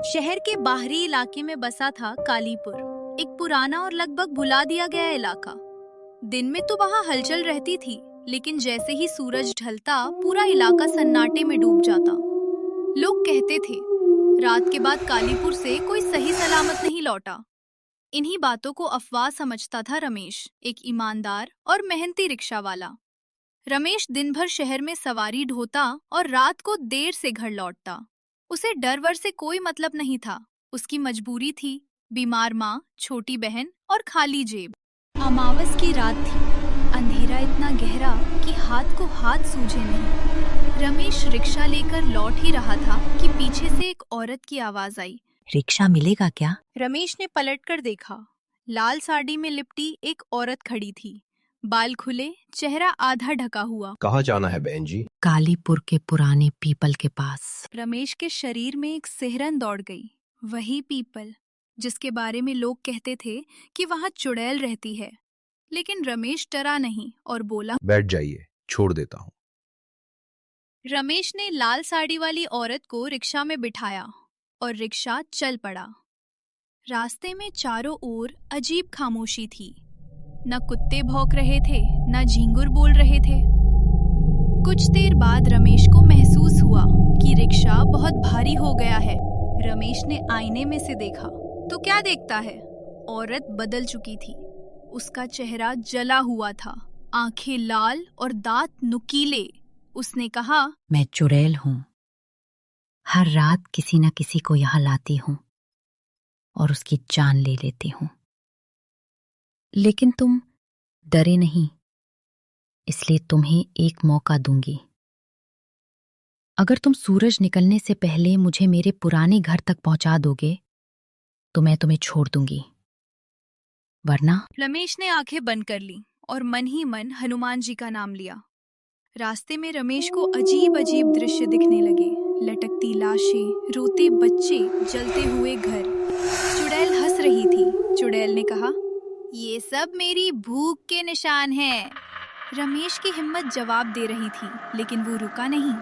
शहर के बाहरी इलाके में बसा था कालीपुर, एक पुराना और लगभग भुला दिया गया इलाका। दिन में तो वहाँ हलचल रहती थी, लेकिन जैसे ही सूरज ढलता पूरा इलाका सन्नाटे में डूब जाता। लोग कहते थे, रात के बाद कालीपुर से कोई सही सलामत नहीं लौटा। इन्हीं बातों को अफवाह समझता था रमेश, एक ईमानदार और मेहनती रिक्शा वाला। रमेश दिन भर शहर में सवारी ढोता और रात को देर से घर लौटता। उसे डर वर से कोई मतलब नहीं था। उसकी मजबूरी थी, बीमार माँ, छोटी बहन और खाली जेब। अमावस की रात थी, अंधेरा इतना गहरा कि हाथ को हाथ सूझे नहीं। रमेश रिक्शा लेकर लौट ही रहा था कि पीछे से एक औरत की आवाज आई। रिक्शा मिलेगा क्या? रमेश ने पलटकर देखा। लाल साड़ी में लिपटी एक औरत खड़ी थी, बाल खुले, चेहरा आधा ढका हुआ। कहाँ जाना है बहन जी? कालीपुर के पुराने पीपल के पास। रमेश के शरीर में एक सिहरन दौड़ गई। वही पीपल जिसके बारे में लोग कहते थे कि वहाँ चुड़ैल रहती है। लेकिन रमेश डरा नहीं और बोला, बैठ जाइए, छोड़ देता हूँ। रमेश ने लाल साड़ी वाली औरत को रिक्शा में बिठाया और रिक्शा चल पड़ा। रास्ते में चारों ओर अजीब खामोशी थी। न कुत्ते भौंक रहे थे, न झींगुर बोल रहे थे। कुछ देर बाद रमेश को महसूस हुआ कि रिक्शा बहुत भारी हो गया है। रमेश ने आईने में से देखा तो क्या देखता है, औरत बदल चुकी थी। उसका चेहरा जला हुआ था, आंखें लाल और दांत नुकीले। उसने कहा, मैं चुड़ैल हूँ। हर रात किसी न किसी को यहाँ लाती हूँ और उसकी जान ले लेती हूँ। लेकिन तुम डरे नहीं, इसलिए तुम्हें एक मौका दूंगी। अगर तुम सूरज निकलने से पहले मुझे मेरे पुराने घर तक पहुंचा दोगे तो मैं तुम्हें छोड़ दूंगी, वरना। रमेश ने आंखें बंद कर ली और मन ही मन हनुमान जी का नाम लिया। रास्ते में रमेश को अजीब अजीब दृश्य दिखने लगे। लटकती लाशें, रोते बच्चे, जलते हुए घर। चुड़ैल हंस रही थी। चुड़ैल ने कहा, ये सब मेरी भूख के निशान हैं। रमेश की हिम्मत जवाब दे रही थी, लेकिन वो रुका नहीं।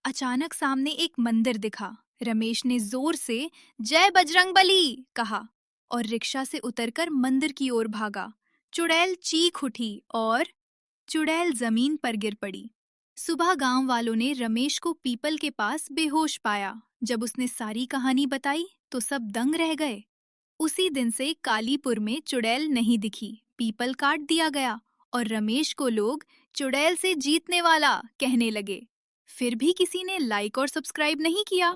अचानक सामने एक मंदिर दिखा। रमेश ने जोर से जय बजरंगबली कहा और रिक्शा से उतरकर मंदिर की ओर भागा। चुड़ैल चीख उठी और चुड़ैल जमीन पर गिर पड़ी। सुबह गांव वालों ने रमेश को पीपल के पास बेहोश पाया। जब उसने सारी कहानी बताई तो सब दंग रह गए। उसी दिन से कालीपुर में चुड़ैल नहीं दिखी, पीपल काट दिया गया और रमेश को लोग चुड़ैल से जीतने वाला कहने लगे। फिर भी किसी ने लाइक और सब्सक्राइब नहीं किया।